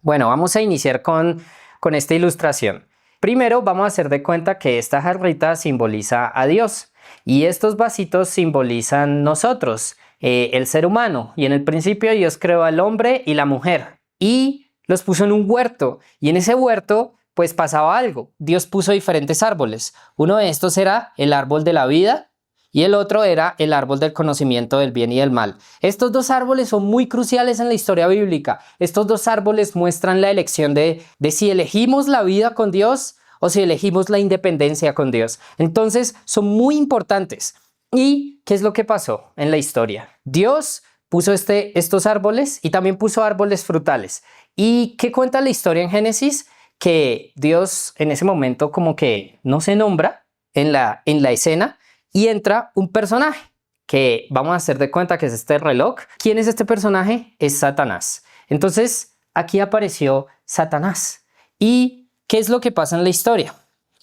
Bueno, vamos a iniciar con esta ilustración. Primero vamos a hacer de cuenta que esta jarrita simboliza a Dios y estos vasitos simbolizan nosotros, el ser humano. Y en el principio Dios creó al hombre y la mujer y los puso en un huerto, y en ese huerto pues pasaba algo. Dios puso diferentes árboles. Uno de estos era el árbol de la vida y el otro era el árbol del conocimiento del bien y del mal. Estos dos árboles son muy cruciales en la historia bíblica. Estos dos árboles muestran la elección de si elegimos la vida con Dios o si elegimos la independencia con Dios. Entonces son muy importantes. ¿Y qué es lo que pasó en la historia? Dios puso estos árboles y también puso árboles frutales. ¿Y qué cuenta la historia en Génesis? Que Dios en ese momento como que no se nombra en la escena y entra un personaje que vamos a hacer de cuenta que es este reloj. ¿Quién es este personaje? Es Satanás. Entonces aquí apareció Satanás. ¿Y qué es lo que pasa en la historia?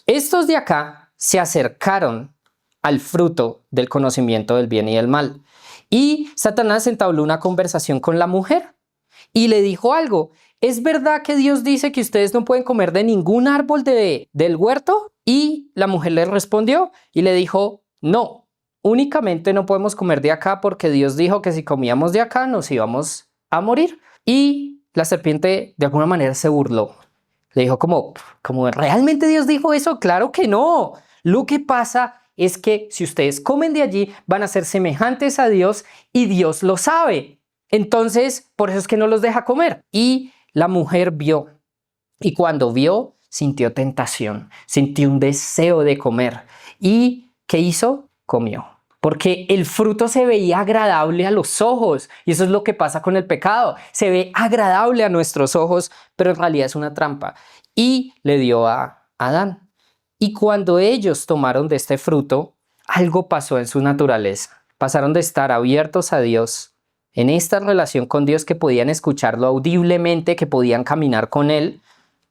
Estos de acá se acercaron al fruto del conocimiento del bien y del mal. Y Satanás entabló una conversación con la mujer y le dijo algo. ¿Es verdad que Dios dice que ustedes no pueden comer de ningún árbol del huerto? Y la mujer le respondió y le dijo, no, únicamente no podemos comer de acá porque Dios dijo que si comíamos de acá nos íbamos a morir. Y la serpiente de alguna manera se burló. Le dijo como ¿realmente Dios dijo eso? Claro que no. Lo que pasa es que si ustedes comen de allí van a ser semejantes a Dios y Dios lo sabe. Entonces, por eso es que no los deja comer. Y la mujer vio, y cuando vio, sintió tentación, sintió un deseo de comer. ¿Y qué hizo? Comió. Porque el fruto se veía agradable a los ojos, y eso es lo que pasa con el pecado. Se ve agradable a nuestros ojos, pero en realidad es una trampa. Y le dio a Adán. Y cuando ellos tomaron de este fruto, algo pasó en su naturaleza. Pasaron de estar abiertos a Dios, en esta relación con Dios, que podían escucharlo audiblemente, que podían caminar con Él,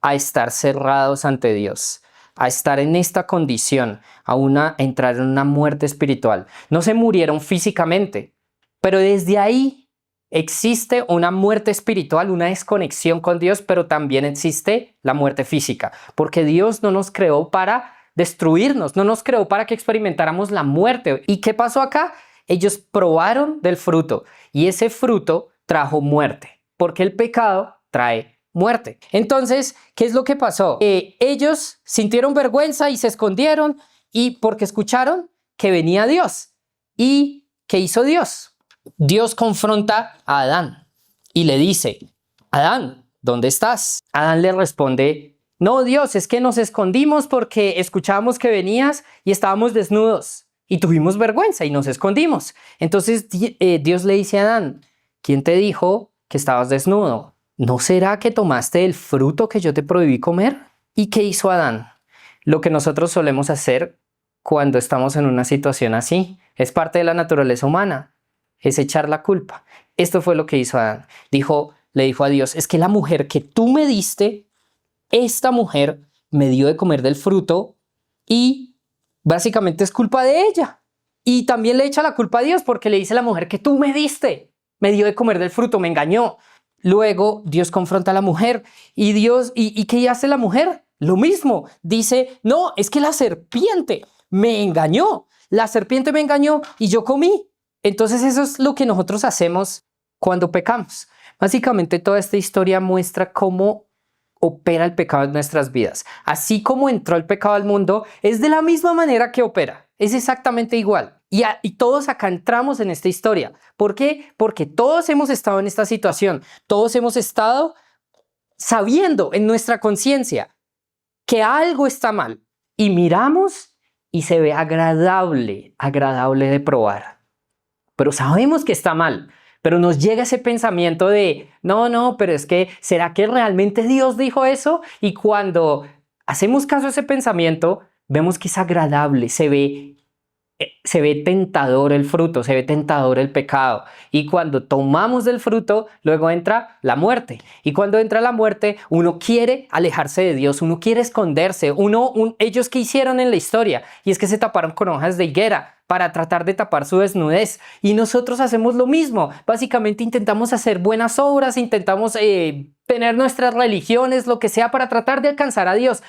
a estar cerrados ante Dios, a estar en esta condición, a entrar en una muerte espiritual. No se murieron físicamente, pero desde ahí existe una muerte espiritual, una desconexión con Dios, pero también existe la muerte física, porque Dios no nos creó para destruirnos, no nos creó para que experimentáramos la muerte. ¿Y qué pasó acá? Ellos probaron del fruto y ese fruto trajo muerte, porque el pecado trae muerte. Entonces, ¿qué es lo que pasó? Ellos sintieron vergüenza y se escondieron, y porque escucharon que venía Dios. ¿Y qué hizo Dios? Dios confronta a Adán y le dice, Adán, ¿dónde estás? Adán le responde, no, Dios, es que nos escondimos porque escuchábamos que venías y estábamos desnudos. Y tuvimos vergüenza y nos escondimos. Entonces Dios le dice a Adán, ¿quién te dijo que estabas desnudo? ¿No será que tomaste el fruto que yo te prohibí comer? ¿Y qué hizo Adán? Lo que nosotros solemos hacer cuando estamos en una situación así. Es parte de la naturaleza humana. Es echar la culpa. Esto fue lo que hizo Adán. Le dijo a Dios, es que la mujer que tú me diste, esta mujer me dio de comer del fruto y básicamente es culpa de ella. Y también le echa la culpa a Dios porque le dice a la mujer que tú me diste, me dio de comer del fruto, me engañó. Luego Dios confronta a la mujer y ¿y qué hace la mujer? Lo mismo, dice, no, es que la serpiente me engañó, la serpiente me engañó y yo comí. Entonces eso es lo que nosotros hacemos cuando pecamos. Básicamente toda esta historia muestra cómo opera el pecado en nuestras vidas. Así como entró el pecado al mundo, es de la misma manera que opera. Es exactamente igual. Y todos acá entramos en esta historia. ¿Por qué? Porque todos hemos estado en esta situación. Todos hemos estado sabiendo en nuestra conciencia que algo está mal. Y miramos y se ve agradable de probar. Pero sabemos que está mal. Pero nos llega ese pensamiento de, no, pero es que, ¿será que realmente Dios dijo eso? Y cuando hacemos caso a ese pensamiento, vemos que es agradable, se ve se ve tentador el fruto, se ve tentador el pecado. Y cuando tomamos del fruto, luego entra la muerte. Y cuando entra la muerte, uno quiere alejarse de Dios, uno quiere esconderse. Ellos que hicieron en la historia, y es que se taparon con hojas de higuera para tratar de tapar su desnudez. Y nosotros hacemos lo mismo. Básicamente intentamos hacer buenas obras, intentamos tener nuestras religiones, lo que sea, para tratar de alcanzar a Dios,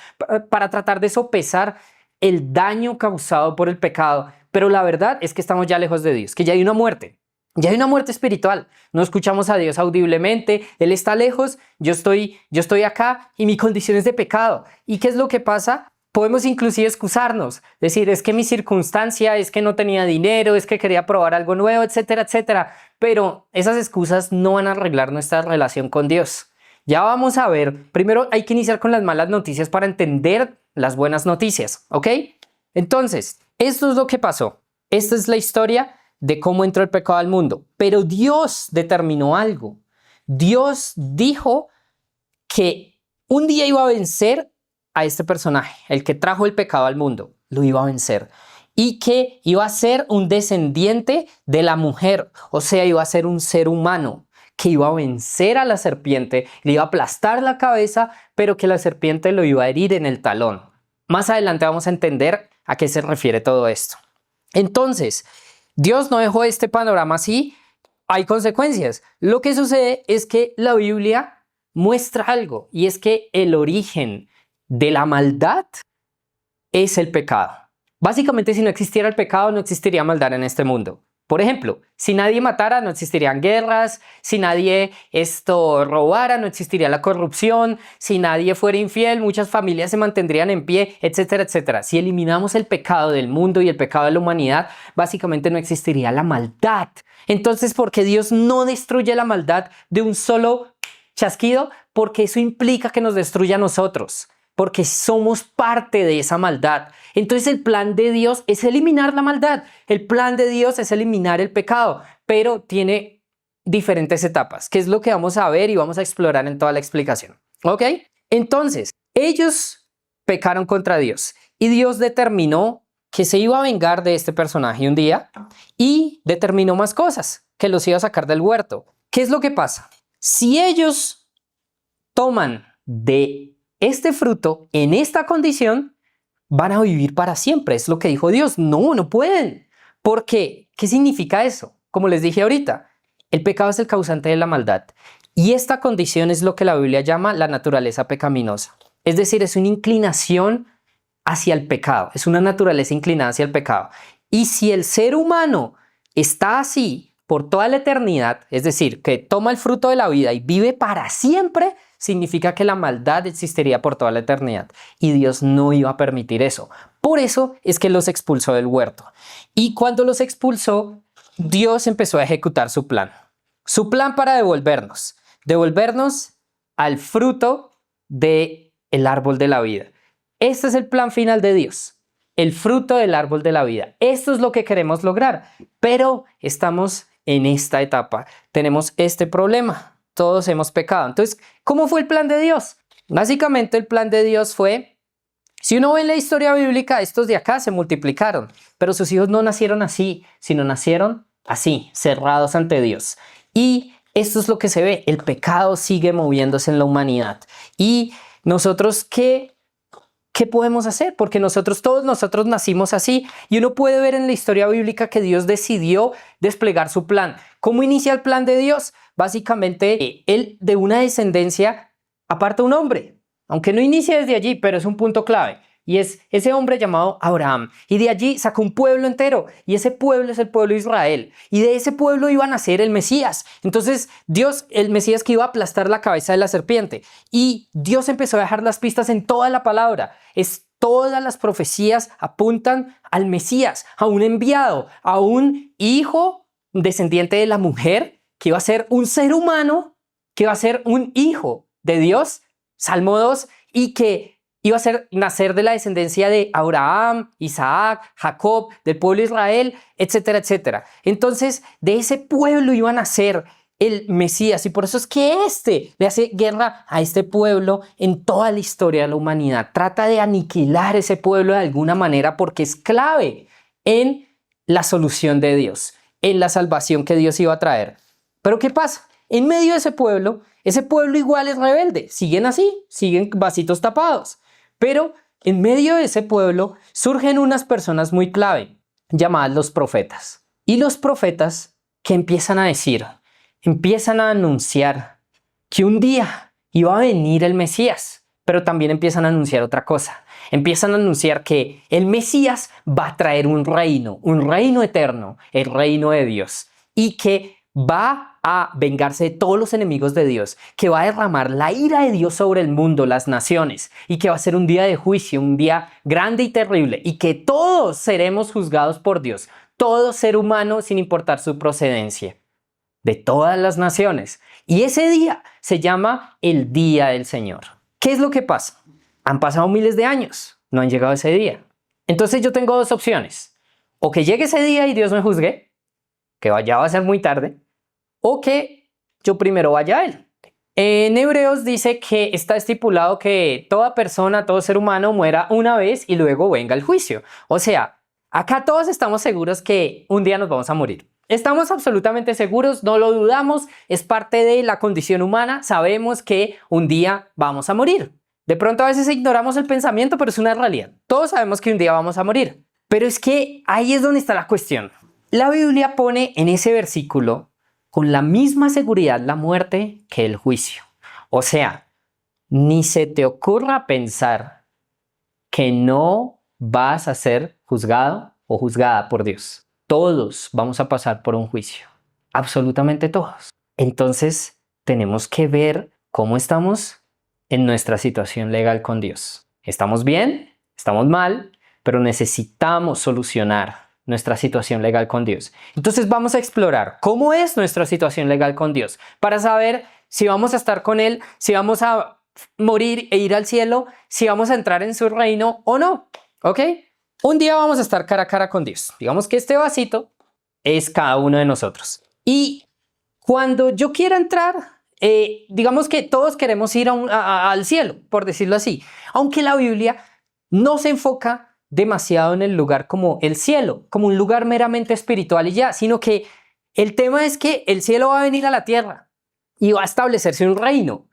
para tratar de sopesar el daño causado por el pecado. Pero la verdad es que estamos ya lejos de Dios, que ya hay una muerte. Ya hay una muerte espiritual. No escuchamos a Dios audiblemente. Él está lejos, yo estoy acá y mi condición es de pecado. ¿Y qué es lo que pasa? Podemos inclusive excusarnos, decir, es que mi circunstancia, es que no tenía dinero, es que quería probar algo nuevo, etcétera, etcétera. Pero esas excusas no van a arreglar nuestra relación con Dios. Ya vamos a ver. Primero hay que iniciar con las malas noticias para entender las buenas noticias, ¿ok? Entonces, esto es lo que pasó. Esta es la historia de cómo entró el pecado al mundo. Pero Dios determinó algo. Dios dijo que un día iba a vencer a este personaje, el que trajo el pecado al mundo, lo iba a vencer. Y que iba a ser un descendiente de la mujer, o sea, iba a ser un ser humano que iba a vencer a la serpiente, le iba a aplastar la cabeza, pero que la serpiente lo iba a herir en el talón. Más adelante vamos a entender a qué se refiere todo esto. Entonces, Dios no dejó este panorama así, hay consecuencias. Lo que sucede es que la Biblia muestra algo, y es que el origen de la maldad es el pecado. Básicamente, si no existiera el pecado, no existiría maldad en este mundo. Por ejemplo, si nadie matara, no existirían guerras. Si nadie robara, no existiría la corrupción. Si nadie fuera infiel, muchas familias se mantendrían en pie, etcétera, etcétera. Si eliminamos el pecado del mundo y el pecado de la humanidad, básicamente no existiría la maldad. Entonces, ¿por qué Dios no destruye la maldad de un solo chasquido? Porque eso implica que nos destruya a nosotros, porque somos parte de esa maldad. Entonces el plan de Dios es eliminar la maldad. El plan de Dios es eliminar el pecado, pero tiene diferentes etapas, que es lo que vamos a ver y vamos a explorar en toda la explicación. ¿Ok? Entonces, ellos pecaron contra Dios y Dios determinó que se iba a vengar de este personaje un día y determinó más cosas, que los iba a sacar del huerto. ¿Qué es lo que pasa? Si ellos toman de este fruto en esta condición, van a vivir para siempre. Es lo que dijo Dios. No pueden. ¿Por qué? ¿Qué significa eso? Como les dije ahorita, el pecado es el causante de la maldad. Y esta condición es lo que la Biblia llama la naturaleza pecaminosa. Es decir, es una inclinación hacia el pecado. Es una naturaleza inclinada hacia el pecado. Y si el ser humano está así por toda la eternidad, es decir, que toma el fruto de la vida y vive para siempre, significa que la maldad existiría por toda la eternidad y Dios no iba a permitir eso. Por eso es que los expulsó del huerto. Y cuando los expulsó, Dios empezó a ejecutar su plan. Su plan para devolvernos al fruto del árbol de la vida. Este es el plan final de Dios, el fruto del árbol de la vida. Esto es lo que queremos lograr, pero estamos en esta etapa. Tenemos este problema. Todos hemos pecado. Entonces, ¿cómo fue el plan de Dios? Básicamente el plan de Dios fue, si uno ve en la historia bíblica, estos de acá se multiplicaron, pero sus hijos no nacieron así, sino nacieron así, cerrados ante Dios. Y esto es lo que se ve, el pecado sigue moviéndose en la humanidad. Y nosotros, ¿qué podemos hacer? Porque todos nosotros nacimos así, y uno puede ver en la historia bíblica que Dios decidió desplegar su plan. ¿Cómo inicia el plan de Dios? Básicamente, él de una descendencia aparta un hombre, aunque no inicia desde allí, pero es un punto clave. Y es ese hombre llamado Abraham. Y de allí sacó un pueblo entero. Y ese pueblo es el pueblo de Israel. Y de ese pueblo iba a nacer el Mesías. Entonces Dios, el Mesías que iba a aplastar la cabeza de la serpiente. Y Dios empezó a dejar las pistas en toda la palabra. Todas las profecías apuntan al Mesías, a un enviado, a un hijo descendiente de la mujer, que iba a ser un ser humano, que iba a ser un hijo de Dios, Salmo 2, y que iba a nacer de la descendencia de Abraham, Isaac, Jacob, del pueblo de Israel, etcétera, etcétera. Entonces, de ese pueblo iba a nacer el Mesías, y por eso es que le hace guerra a este pueblo en toda la historia de la humanidad. Trata de aniquilar ese pueblo de alguna manera porque es clave en la solución de Dios, en la salvación que Dios iba a traer. Pero ¿qué pasa? En medio de ese pueblo igual es rebelde, siguen así, siguen vasitos tapados. Pero en medio de ese pueblo surgen unas personas muy clave, llamadas los profetas. Y los profetas, ¿qué empiezan a decir? Empiezan a anunciar que un día iba a venir el Mesías, pero también empiezan a anunciar otra cosa. Empiezan a anunciar que el Mesías va a traer un reino eterno, el reino de Dios, y que va a vengarse de todos los enemigos de Dios, que va a derramar la ira de Dios sobre el mundo, las naciones, y que va a ser un día de juicio, un día grande y terrible, y que todos seremos juzgados por Dios, todo ser humano sin importar su procedencia, de todas las naciones. Y ese día se llama el Día del Señor. ¿Qué es lo que pasa? Han pasado miles de años, no han llegado ese día. Entonces yo tengo dos opciones. O que llegue ese día y Dios me juzgue, que ya va a ser muy tarde, o que yo primero vaya a Él. En Hebreos dice que está estipulado que toda persona, todo ser humano muera una vez y luego venga el juicio. O sea, acá todos estamos seguros que un día nos vamos a morir. Estamos absolutamente seguros, no lo dudamos, es parte de la condición humana, sabemos que un día vamos a morir. De pronto a veces ignoramos el pensamiento, pero es una realidad. Todos sabemos que un día vamos a morir. Pero es que ahí es donde está la cuestión. La Biblia pone en ese versículo con la misma seguridad la muerte que el juicio. O sea, ni se te ocurra pensar que no vas a ser juzgado o juzgada por Dios. Todos vamos a pasar por un juicio. Absolutamente todos. Entonces, tenemos que ver cómo estamos en nuestra situación legal con Dios. ¿Estamos bien? ¿Estamos mal? Pero necesitamos solucionar nuestra situación legal con Dios. Entonces vamos a explorar cómo es nuestra situación legal con Dios para saber si vamos a estar con Él, si vamos a morir e ir al cielo, si vamos a entrar en su reino o no. ¿Ok? Un día vamos a estar cara a cara con Dios. Digamos que este vasito es cada uno de nosotros. Y cuando yo quiera entrar, digamos que todos queremos ir al cielo, por decirlo así. Aunque la Biblia no se enfoca demasiado en el lugar como el cielo, como un lugar meramente espiritual y ya, sino que el tema es que el cielo va a venir a la tierra y va a establecerse un reino.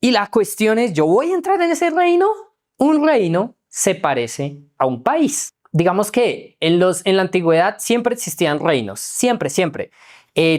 Y la cuestión es, ¿yo voy a entrar en ese reino? Un reino se parece a un país. Digamos que en la antigüedad siempre existían reinos, siempre.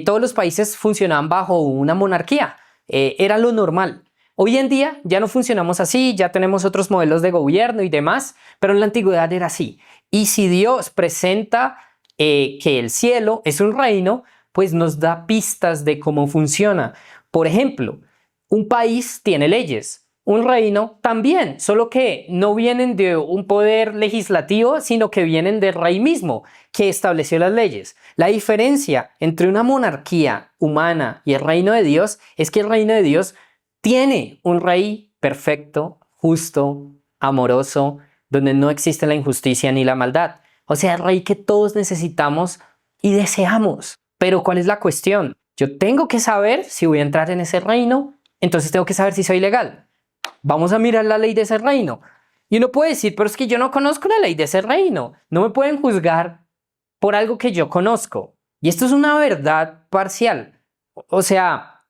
Todos los países funcionaban bajo una monarquía, era lo normal. Hoy en día ya no funcionamos así, ya tenemos otros modelos de gobierno y demás, pero en la antigüedad era así. Y si Dios presenta que el cielo es un reino, pues nos da pistas de cómo funciona. Por ejemplo, un país tiene leyes, un reino también, solo que no vienen de un poder legislativo, sino que vienen del rey mismo, que estableció las leyes. La diferencia entre una monarquía humana y el reino de Dios es que el reino de Dios tiene un rey perfecto, justo, amoroso, donde no existe la injusticia ni la maldad. O sea, el rey que todos necesitamos y deseamos. Pero ¿cuál es la cuestión? Yo tengo que saber si voy a entrar en ese reino, entonces tengo que saber si soy legal. Vamos a mirar la ley de ese reino. Y uno puede decir, pero es que yo no conozco la ley de ese reino. No me pueden juzgar por algo que yo conozco. Y esto es una verdad parcial. O sea,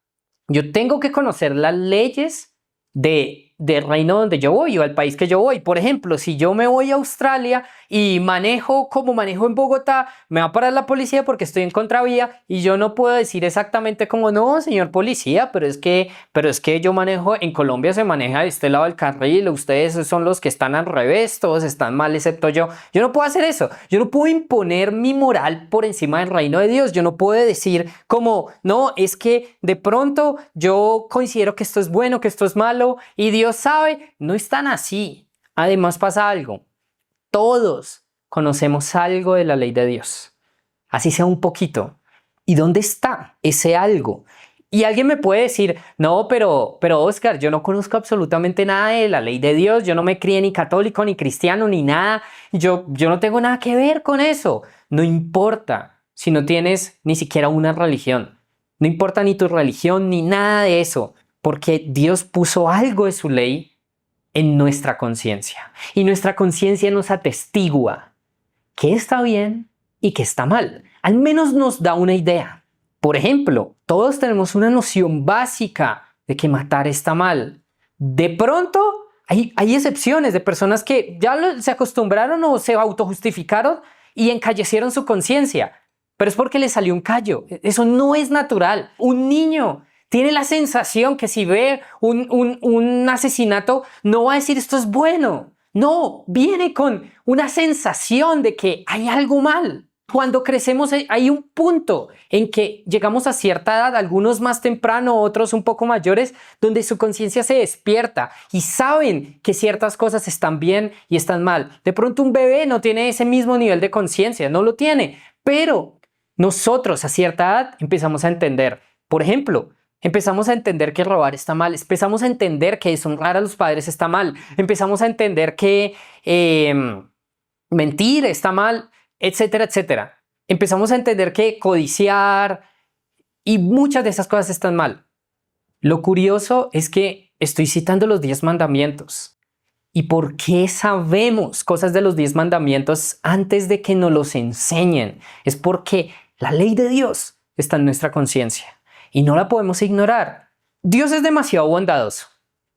yo tengo que conocer las leyes del reino donde yo voy o al país que yo voy. Por ejemplo, si yo me voy a Australia y manejo como manejo en Bogotá, me va a parar la policía porque estoy en contravía y yo no puedo decir exactamente como, no, señor policía, pero es que yo manejo, en Colombia se maneja de este lado del carril, ustedes son los que están al revés, todos están mal excepto yo. Yo no puedo hacer eso, yo no puedo imponer mi moral por encima del reino de Dios, yo no puedo decir como, no, es que de pronto yo considero que esto es bueno, que esto es malo y Dios sabe, no es tan así. Además pasa algo, todos conocemos algo de la ley de Dios, así sea un poquito. ¿Y dónde está ese algo? Y alguien me puede decir, no, pero Oscar, yo no conozco absolutamente nada de la ley de Dios, yo no me crié ni católico, ni cristiano, ni nada, yo no tengo nada que ver con eso. No importa si no tienes ni siquiera una religión, no importa ni tu religión, ni nada de eso, porque Dios puso algo de su ley en nuestra conciencia. Y nuestra conciencia nos atestigua qué está bien y qué está mal. Al menos nos da una idea. Por ejemplo, todos tenemos una noción básica de que matar está mal. De pronto, hay excepciones de personas que ya se acostumbraron o se autojustificaron y encallecieron su conciencia. Pero es porque le salió un callo. Eso no es natural. Un niño tiene la sensación que si ve un asesinato no va a decir esto es bueno. No, viene con una sensación de que hay algo mal. Cuando crecemos hay un punto en que llegamos a cierta edad, algunos más temprano, otros un poco mayores, donde su conciencia se despierta y saben que ciertas cosas están bien y están mal. De pronto un bebé no tiene ese mismo nivel de conciencia, no lo tiene, pero nosotros a cierta edad empezamos a entender. Por ejemplo, empezamos a entender que robar está mal, empezamos a entender que deshonrar a los padres está mal, empezamos a entender que mentir está mal, etcétera, etcétera. Empezamos a entender que codiciar y muchas de esas cosas están mal. Lo curioso es que estoy citando los 10 mandamientos. ¿Y por qué sabemos cosas de los 10 mandamientos antes de que nos los enseñen? Es porque la ley de Dios está en nuestra conciencia y no la podemos ignorar. Dios es demasiado bondadoso.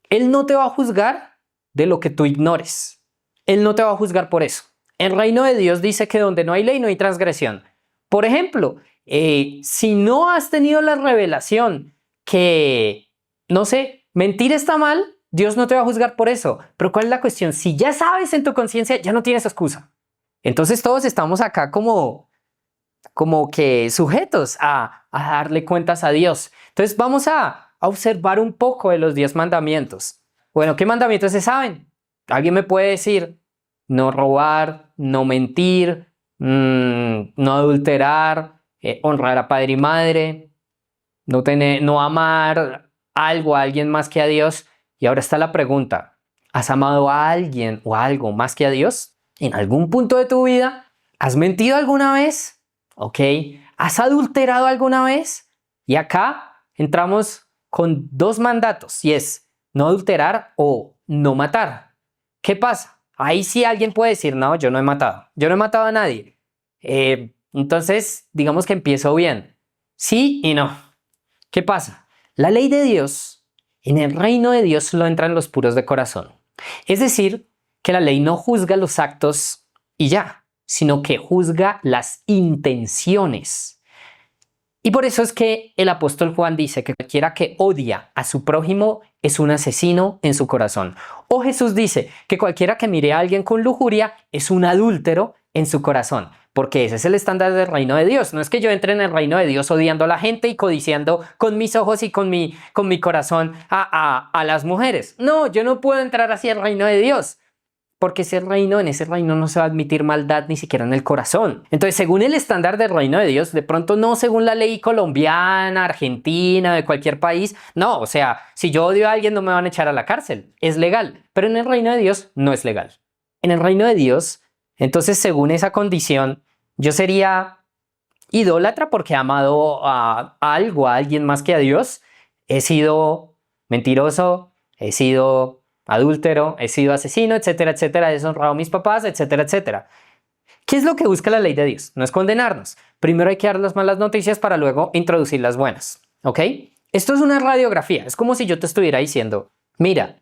Él no te va a juzgar de lo que tú ignores. Él no te va a juzgar por eso. El reino de Dios dice que donde no hay ley no hay transgresión. Por ejemplo, si no has tenido la revelación que, no sé, mentir está mal, Dios no te va a juzgar por eso. Pero ¿cuál es la cuestión? Si ya sabes en tu conciencia, ya no tienes excusa. Entonces todos estamos acá como que sujetos a darle cuentas a Dios. Entonces vamos a observar un poco de los 10 mandamientos. Bueno, ¿qué mandamientos se saben? ¿Alguien me puede decir? No robar, no mentir, no adulterar, honrar a padre y madre, no amar algo a alguien más que a Dios. Y ahora está la pregunta, ¿has amado a alguien o a algo más que a Dios? ¿En algún punto de tu vida? ¿Has mentido alguna vez? ¿Ok? ¿Has adulterado alguna vez? Y acá entramos con 2 mandatos y es no adulterar o no matar. ¿Qué pasa? Ahí sí alguien puede decir, no, yo no he matado. Yo no he matado a nadie. Entonces, digamos que empiezo bien. Sí y no. ¿Qué pasa? La ley de Dios, en el reino de Dios solo entran los puros de corazón. Es decir, que la ley no juzga los actos y ya, sino que juzga las intenciones. Y por eso es que el apóstol Juan dice que cualquiera que odia a su prójimo es un asesino en su corazón. O Jesús dice que cualquiera que mire a alguien con lujuria es un adúltero en su corazón. Porque ese es el estándar del reino de Dios. No es que yo entre en el reino de Dios odiando a la gente y codiciando con mis ojos y con mi corazón a las mujeres. No, yo no puedo entrar hacia el reino de Dios. Porque en ese reino no se va a admitir maldad ni siquiera en el corazón. Entonces, según el estándar del reino de Dios, de pronto no según la ley colombiana, argentina, de cualquier país. No, o sea, si yo odio a alguien no me van a echar a la cárcel. Es legal. Pero en el reino de Dios no es legal. En el reino de Dios, entonces, según esa condición, yo sería idólatra porque he amado a algo, a alguien más que a Dios. He sido mentiroso, he sido adúltero, he sido asesino, etcétera, etcétera, he deshonrado a mis papás, etcétera, etcétera. ¿Qué es lo que busca la ley de Dios? No es condenarnos. Primero hay que dar las malas noticias para luego introducir las buenas. ¿Ok? Esto es una radiografía. Es como si yo te estuviera diciendo, mira,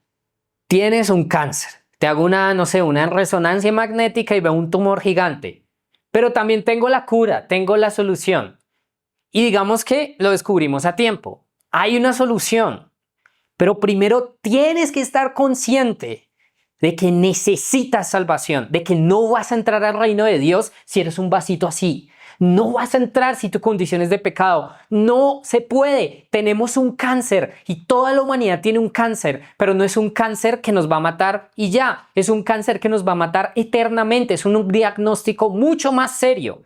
tienes un cáncer. Te hago una resonancia magnética y veo un tumor gigante. Pero también tengo la cura, tengo la solución. Y digamos que lo descubrimos a tiempo. Hay una solución. Pero primero tienes que estar consciente de que necesitas salvación, de que no vas a entrar al reino de Dios si eres un vasito así. No vas a entrar si tu condición es de pecado. No se puede. Tenemos un cáncer y toda la humanidad tiene un cáncer, pero no es un cáncer que nos va a matar y ya. Es un cáncer que nos va a matar eternamente. Es un diagnóstico mucho más serio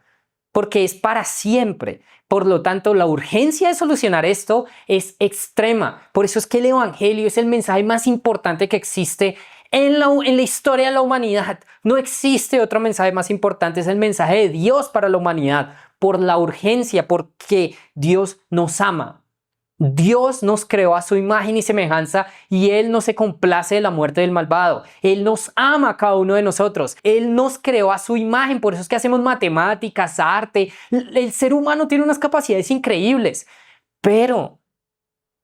porque es para siempre. Por lo tanto, la urgencia de solucionar esto es extrema. Por eso es que el evangelio es el mensaje más importante que existe en la historia de la humanidad. No existe otro mensaje más importante, es el mensaje de Dios para la humanidad, por la urgencia, porque Dios nos ama. Dios nos creó a su imagen y semejanza y Él no se complace de la muerte del malvado. Él nos ama a cada uno de nosotros. Él nos creó a su imagen. Por eso es que hacemos matemáticas, arte. El ser humano tiene unas capacidades increíbles. Pero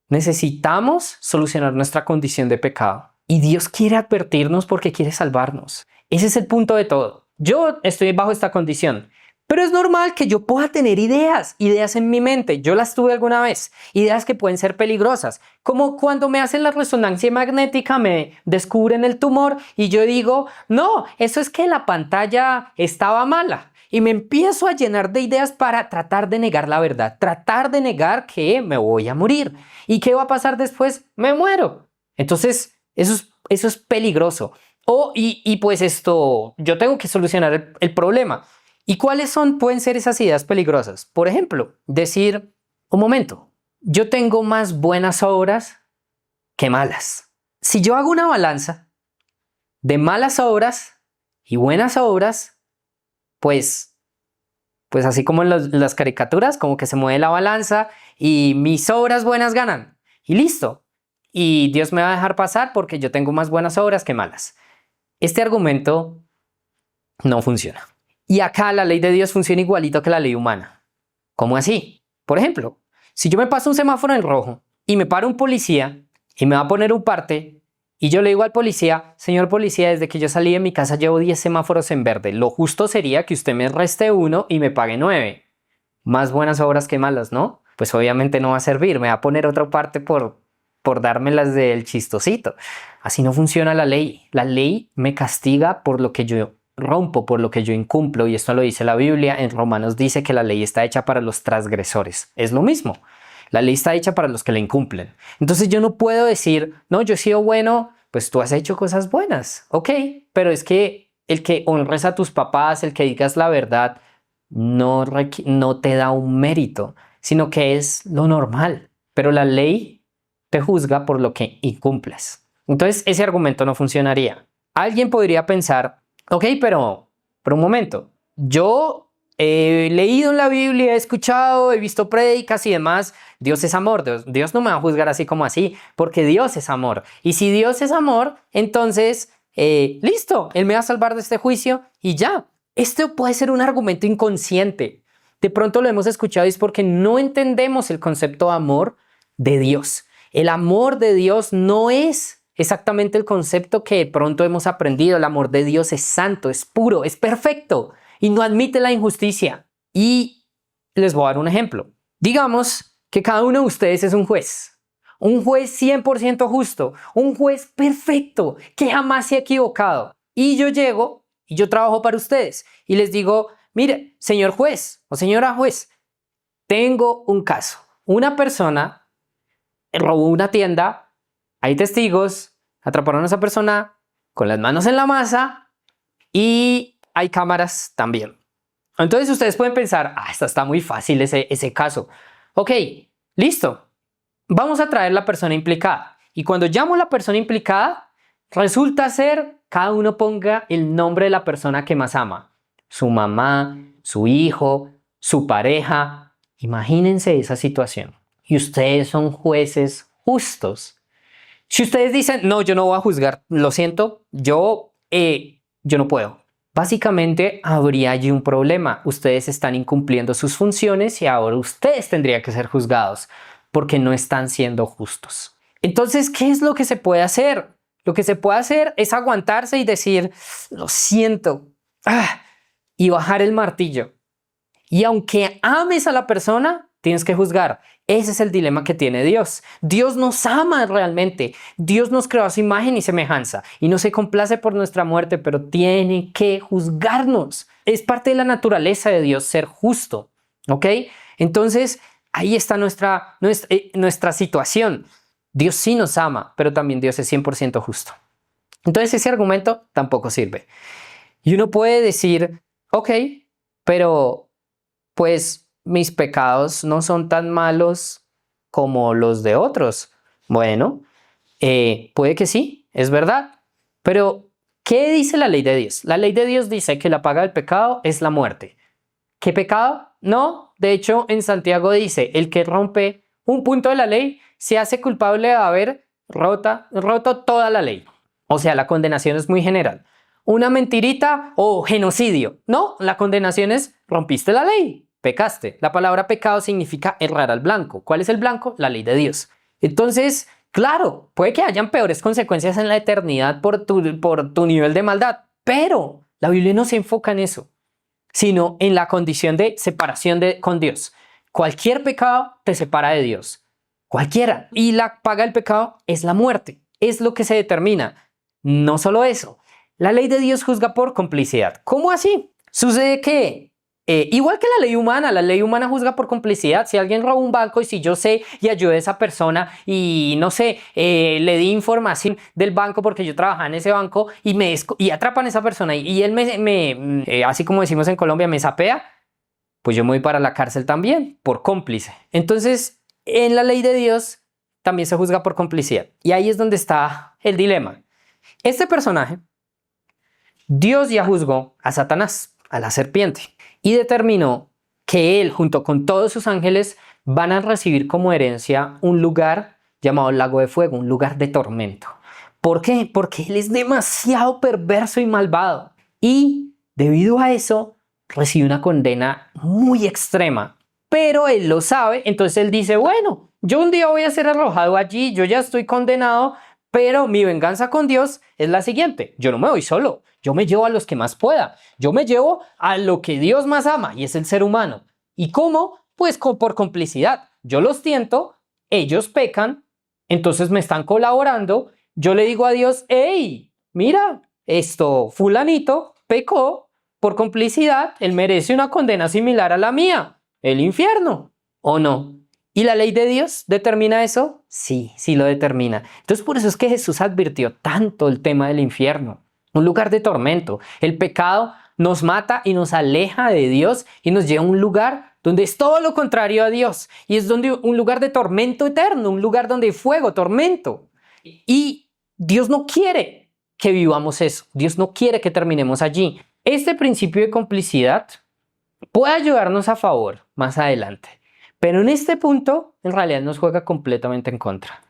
necesitamos solucionar nuestra condición de pecado. Y Dios quiere advertirnos porque quiere salvarnos. Ese es el punto de todo. Yo estoy bajo esta condición. Pero es normal que yo pueda tener ideas en mi mente. Yo las tuve alguna vez. Ideas que pueden ser peligrosas. Como cuando me hacen la resonancia magnética, me descubren el tumor y yo digo, no, eso es que la pantalla estaba mala. Y me empiezo a llenar de ideas para tratar de negar la verdad. Tratar de negar que me voy a morir. ¿Y qué va a pasar después? Me muero. Entonces, eso es peligroso. Y pues esto, yo tengo que solucionar el problema. ¿Y cuáles pueden ser esas ideas peligrosas? Por ejemplo, decir, un momento, yo tengo más buenas obras que malas. Si yo hago una balanza de malas obras y buenas obras, pues así como en las caricaturas, como que se mueve la balanza y mis obras buenas ganan. Y listo. Y Dios me va a dejar pasar porque yo tengo más buenas obras que malas. Este argumento no funciona. Y acá la ley de Dios funciona igualito que la ley humana. ¿Cómo así? Por ejemplo, si yo me paso un semáforo en rojo y me para un policía y me va a poner un parte y yo le digo al policía, señor policía, desde que yo salí de mi casa llevo 10 semáforos en verde. Lo justo sería que usted me reste 1 y me pague 9. Más buenas obras que malas, ¿no? Pues obviamente no va a servir. Me va a poner otra parte por dármelas del chistosito. Así no funciona la ley. La ley me castiga por lo que yo rompo, por lo que yo incumplo, y esto lo dice la Biblia. En Romanos dice que la ley está hecha para los transgresores. Es lo mismo. La ley está hecha para los que la incumplen. Entonces yo no puedo decir, no, yo he sido bueno, pues tú has hecho cosas buenas, ok, pero es que el que honres a tus papás, el que digas la verdad, no te da un mérito, sino que es lo normal. Pero la ley te juzga por lo que incumples. Entonces ese argumento no funcionaría. Alguien podría pensar, ok, pero un momento, yo he leído en la Biblia, he escuchado, he visto prédicas y demás. Dios es amor, Dios no me va a juzgar así como así, porque Dios es amor. Y si Dios es amor, entonces, listo, Él me va a salvar de este juicio y ya. Esto puede ser un argumento inconsciente. De pronto lo hemos escuchado y es porque no entendemos el concepto de amor de Dios. El amor de Dios no es exactamente el concepto que de pronto hemos aprendido. El amor de Dios es santo, es puro, es perfecto y no admite la injusticia. Y les voy a dar un ejemplo. Digamos que cada uno de ustedes es un juez 100% justo, un juez perfecto que jamás se ha equivocado. Y yo llego y yo trabajo para ustedes y les digo, mire, señor juez o señora juez, tengo un caso. Una persona robó una tienda, hay testigos, atraparon a esa persona con las manos en la masa y hay cámaras también. Entonces ustedes pueden pensar, esta está muy fácil ese caso. Ok, listo. Vamos a traer la persona implicada. Y cuando llamo a la persona implicada, resulta ser, cada uno ponga el nombre de la persona que más ama. Su mamá, su hijo, su pareja. Imagínense esa situación. Y ustedes son jueces justos. Si ustedes dicen, no, yo no voy a juzgar, lo siento, yo no puedo. Básicamente habría allí un problema. Ustedes están incumpliendo sus funciones y ahora ustedes tendrían que ser juzgados porque no están siendo justos. Entonces, ¿qué es lo que se puede hacer? Lo que se puede hacer es aguantarse y decir, lo siento, y bajar el martillo. Y aunque ames a la persona, tienes que juzgar. Ese es el dilema que tiene Dios. Dios nos ama realmente. Dios nos creó a su imagen y semejanza y no se complace por nuestra muerte, pero tiene que juzgarnos. Es parte de la naturaleza de Dios ser justo, ¿ok? Entonces, ahí está nuestra situación. Dios sí nos ama, pero también Dios es 100% justo. Entonces, ese argumento tampoco sirve. Y uno puede decir, ok, pero pues mis pecados no son tan malos como los de otros. Bueno, puede que sí, es verdad. Pero, ¿qué dice la ley de Dios? La ley de Dios dice que la paga del pecado es la muerte. ¿Qué pecado? No, de hecho en Santiago dice, el que rompe un punto de la ley, se hace culpable de haber roto toda la ley. O sea, la condenación es muy general. Una mentirita o genocidio. No, la condenación es rompiste la ley, pecaste. La palabra pecado significa errar al blanco. ¿Cuál es el blanco? La ley de Dios. Entonces, claro, puede que hayan peores consecuencias en la eternidad por tu nivel de maldad, pero la Biblia no se enfoca en eso, sino en la condición de separación con Dios. Cualquier pecado te separa de Dios, cualquiera. Y la paga del pecado es la muerte, es lo que se determina. No solo eso, la ley de Dios juzga por complicidad. ¿Cómo así? Sucede que igual que la ley humana juzga por complicidad. Si alguien roba un banco y si yo sé y ayudé a esa persona y no sé, le di información del banco porque yo trabajaba en ese banco y atrapan a esa persona y él así como decimos en Colombia, me sapea, pues yo me voy para la cárcel también por cómplice. Entonces, en la ley de Dios también se juzga por complicidad. Y ahí es donde está el dilema. Este personaje, Dios ya juzgó a Satanás, a la serpiente, y determinó que él, junto con todos sus ángeles, van a recibir como herencia un lugar llamado Lago de Fuego, un lugar de tormento. ¿Por qué? Porque él es demasiado perverso y malvado. Y debido a eso, recibe una condena muy extrema. Pero él lo sabe, entonces él dice, bueno, yo un día voy a ser arrojado allí, yo ya estoy condenado, pero mi venganza con Dios es la siguiente. Yo no me voy solo, yo me llevo a los que más pueda. Yo me llevo a lo que Dios más ama y es el ser humano. ¿Y cómo? Pues por complicidad. Yo los tiento, ellos pecan, entonces me están colaborando. Yo le digo a Dios, hey, mira, fulanito pecó por complicidad, él merece una condena similar a la mía, el infierno, ¿o no? ¿Y la ley de Dios determina eso? Sí, sí lo determina. Entonces por eso es que Jesús advirtió tanto el tema del infierno, un lugar de tormento. El pecado nos mata y nos aleja de Dios y nos lleva a un lugar donde es todo lo contrario a Dios y es un lugar de tormento eterno, un lugar donde hay fuego, tormento. Y Dios no quiere que vivamos eso, Dios no quiere que terminemos allí. Este principio de complicidad puede ayudarnos a favor más adelante. Pero en este punto, en realidad nos juega completamente en contra.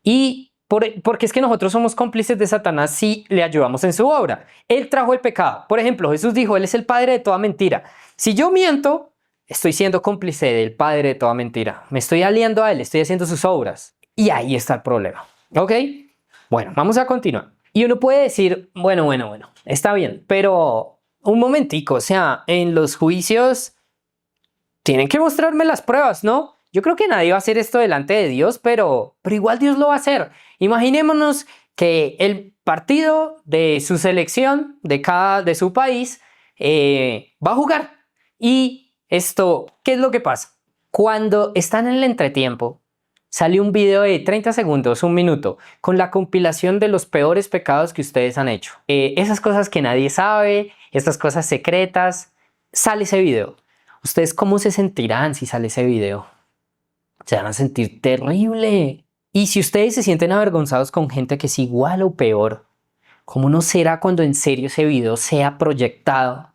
Y porque es que nosotros somos cómplices de Satanás si le ayudamos en su obra. Él trajo el pecado. Por ejemplo, Jesús dijo, Él es el padre de toda mentira. Si yo miento, estoy siendo cómplice del padre de toda mentira. Me estoy aliando a Él, estoy haciendo sus obras. Y ahí está el problema. ¿Ok? Bueno, vamos a continuar. Y uno puede decir, bueno, está bien, pero un momentico, o sea, en los juicios tienen que mostrarme las pruebas, ¿no? Yo creo que nadie va a hacer esto delante de Dios, pero igual Dios lo va a hacer. Imaginémonos que el partido de su selección, de su país, va a jugar. Y ¿qué es lo que pasa? Cuando están en el entretiempo, sale un video de 30 segundos, un minuto, con la compilación de los peores pecados que ustedes han hecho. Esas cosas que nadie sabe, estas cosas secretas, sale ese video. ¿Ustedes cómo se sentirán si sale ese video? Se van a sentir terrible. Y si ustedes se sienten avergonzados con gente que es igual o peor, ¿cómo no será cuando en serio ese video sea proyectado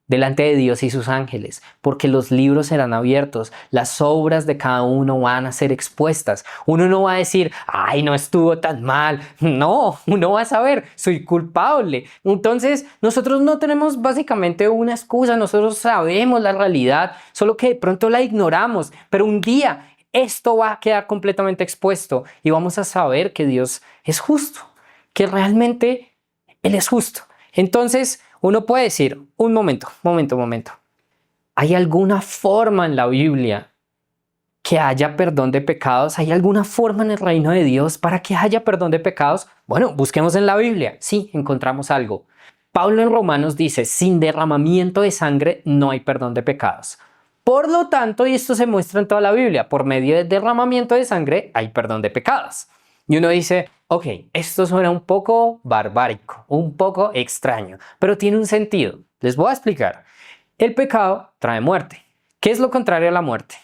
delante de Dios y sus ángeles? Porque los libros serán abiertos, las obras de cada uno van a ser expuestas. Uno no va a decir, ay, no estuvo tan mal. No, uno va a saber, soy culpable. Entonces, nosotros no tenemos básicamente una excusa, nosotros sabemos la realidad, solo que de pronto la ignoramos. Pero un día esto va a quedar completamente expuesto y vamos a saber que Dios es justo, que realmente Él es justo. Entonces, uno puede decir, un momento. ¿Hay alguna forma en la Biblia que haya perdón de pecados? ¿Hay alguna forma en el reino de Dios para que haya perdón de pecados? Bueno, busquemos en la Biblia. Sí, encontramos algo. Pablo en Romanos dice, sin derramamiento de sangre no hay perdón de pecados. Por lo tanto, y esto se muestra en toda la Biblia, por medio del derramamiento de sangre hay perdón de pecados. Y uno dice, ok, esto suena un poco barbárico, un poco extraño, pero tiene un sentido. Les voy a explicar. El pecado trae muerte. ¿Qué es lo contrario a la muerte?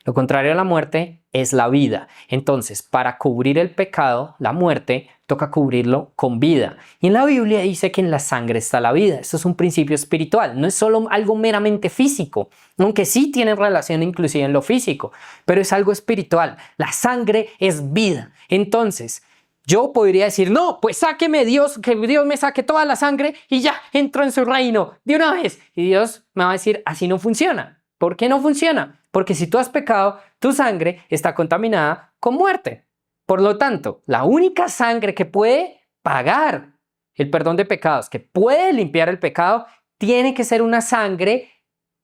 Lo contrario a la muerte es la vida. Entonces, para cubrir el pecado, la muerte, toca cubrirlo con vida. Y en la Biblia dice que en la sangre está la vida. Esto es un principio espiritual, no es solo algo meramente físico, aunque sí tiene relación inclusive en lo físico, pero es algo espiritual. La sangre es vida. Entonces, yo podría decir, no, pues sáqueme Dios, que Dios me saque toda la sangre y ya entro en su reino de una vez. Y Dios me va a decir, así no funciona. ¿Por qué no funciona? Porque si tú has pecado, tu sangre está contaminada con muerte. Por lo tanto, la única sangre que puede pagar el perdón de pecados, que puede limpiar el pecado, tiene que ser una sangre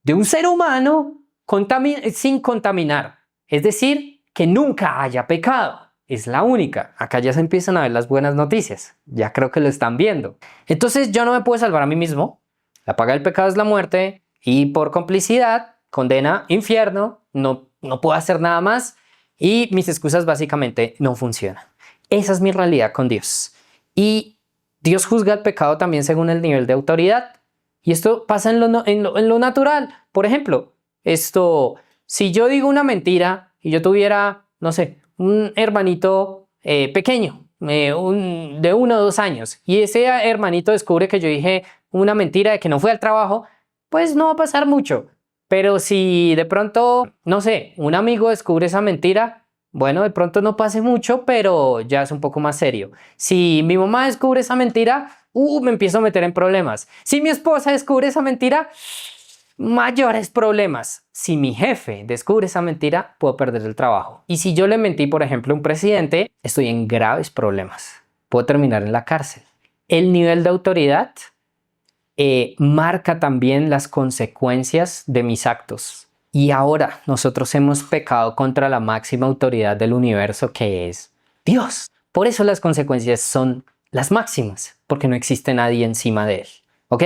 de un ser humano sin contaminar. Es decir, que nunca haya pecado. Es la única. Acá ya se empiezan a ver las buenas noticias. Ya creo que lo están viendo. Entonces yo no me puedo salvar a mí mismo. La paga del pecado es la muerte. Y por complicidad, condena, infierno. No puedo hacer nada más. Y mis excusas básicamente no funcionan. Esa es mi realidad con Dios. Y Dios juzga el pecado también según el nivel de autoridad. Y esto pasa en lo natural. Por ejemplo, si yo digo una mentira y yo tuviera, no sé, un hermanito pequeño, de 1 o 2 años, y ese hermanito descubre que yo dije una mentira de que no fui al trabajo, pues no va a pasar mucho. Pero si de pronto, no sé, un amigo descubre esa mentira, bueno, de pronto no pase mucho, pero ya es un poco más serio. Si mi mamá descubre esa mentira, me empiezo a meter en problemas. Si mi esposa descubre esa mentira, mayores problemas. Si mi jefe descubre esa mentira, puedo perder el trabajo. Y si yo le mentí, por ejemplo, a un presidente, estoy en graves problemas. Puedo terminar en la cárcel. El nivel de autoridad marca también las consecuencias de mis actos. Y ahora nosotros hemos pecado contra la máxima autoridad del universo, que es Dios. Por eso las consecuencias son las máximas, porque no existe nadie encima de él. ¿Ok?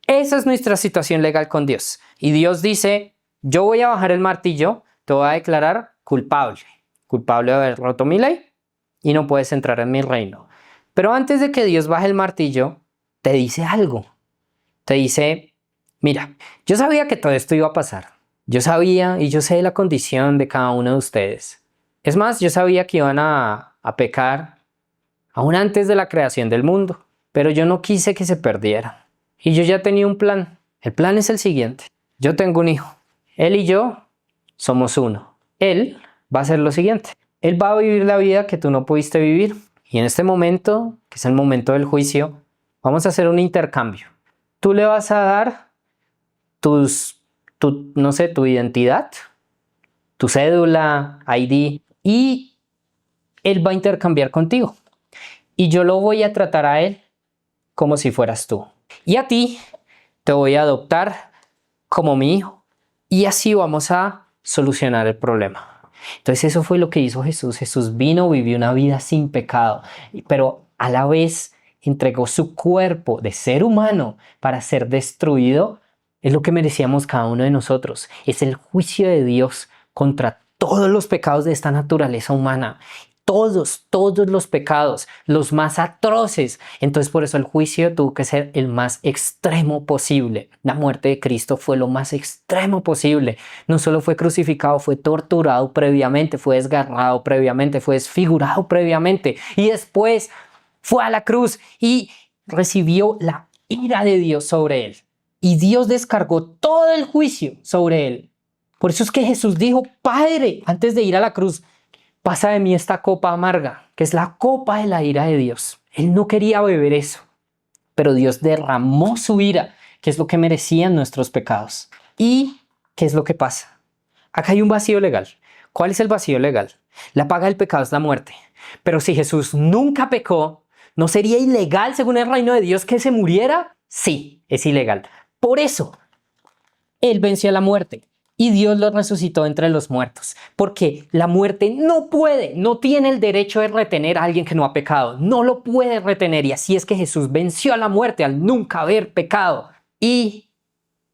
Esa es nuestra situación legal con Dios. Y Dios dice, yo voy a bajar el martillo, te voy a declarar culpable. Culpable de haber roto mi ley y no puedes entrar en mi reino. Pero antes de que Dios baje el martillo, te dice algo. Te dice, mira, yo sabía que todo esto iba a pasar. Yo sabía y yo sé la condición de cada uno de ustedes. Es más, yo sabía que iban a pecar aún antes de la creación del mundo. Pero yo no quise que se perdieran. Y yo ya tenía un plan. El plan es el siguiente. Yo tengo un hijo. Él y yo somos uno. Él va a hacer lo siguiente. Él va a vivir la vida que tú no pudiste vivir. Y en este momento, que es el momento del juicio, vamos a hacer un intercambio. Tú le vas a dar tu identidad, tu cédula, ID, y él va a intercambiar contigo. Y yo lo voy a tratar a él como si fueras tú. Y a ti te voy a adoptar como mi hijo. Y así vamos a solucionar el problema. Entonces eso fue lo que hizo Jesús. Jesús vino, vivió una vida sin pecado, pero a la vez entregó su cuerpo de ser humano para ser destruido. Es lo que merecíamos cada uno de nosotros. Es el juicio de Dios contra todos los pecados de esta naturaleza humana. Todos los pecados, los más atroces. Entonces por eso el juicio tuvo que ser el más extremo posible. La muerte de Cristo fue lo más extremo posible. No solo fue crucificado, fue torturado previamente, fue desgarrado previamente, fue desfigurado previamente. Y después fue a la cruz y recibió la ira de Dios sobre él. Y Dios descargó todo el juicio sobre él. Por eso es que Jesús dijo, Padre, antes de ir a la cruz, pasa de mí esta copa amarga, que es la copa de la ira de Dios. Él no quería beber eso, pero Dios derramó su ira, que es lo que merecían nuestros pecados. ¿Y qué es lo que pasa? Acá hay un vacío legal. ¿Cuál es el vacío legal? La paga del pecado es la muerte. Pero si Jesús nunca pecó, ¿no sería ilegal según el reino de Dios que se muriera? Sí, es ilegal. Por eso, Él venció a la muerte. Y Dios lo resucitó entre los muertos, porque la muerte no tiene el derecho de retener a alguien que no ha pecado, no lo puede retener, y así es que Jesús venció a la muerte al nunca haber pecado. Y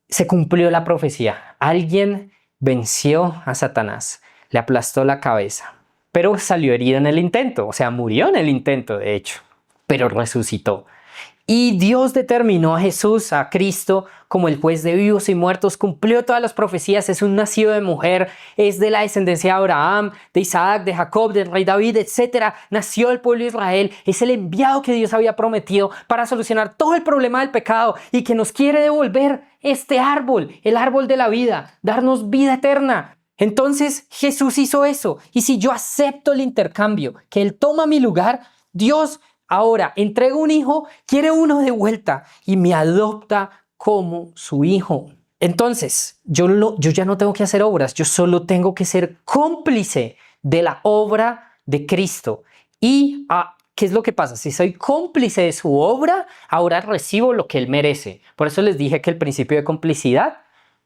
se cumplió la profecía, alguien venció a Satanás, le aplastó la cabeza, pero salió herido en el intento, o sea, murió en el intento de hecho, pero resucitó. Y Dios determinó a Jesús, a Cristo, como el juez de vivos y muertos, cumplió todas las profecías, es un nacido de mujer, es de la descendencia de Abraham, de Isaac, de Jacob, del rey David, etc. Nació el pueblo de Israel, es el enviado que Dios había prometido para solucionar todo el problema del pecado y que nos quiere devolver este árbol, el árbol de la vida, darnos vida eterna. Entonces Jesús hizo eso, y si yo acepto el intercambio, que Él toma mi lugar, Dios ahora entrega un hijo, quiere uno de vuelta y me adopta como su hijo. Entonces, yo ya no tengo que hacer obras, yo solo tengo que ser cómplice de la obra de Cristo. ¿Y qué es lo que pasa? Si soy cómplice de su obra, ahora recibo lo que Él merece. Por eso les dije que el principio de complicidad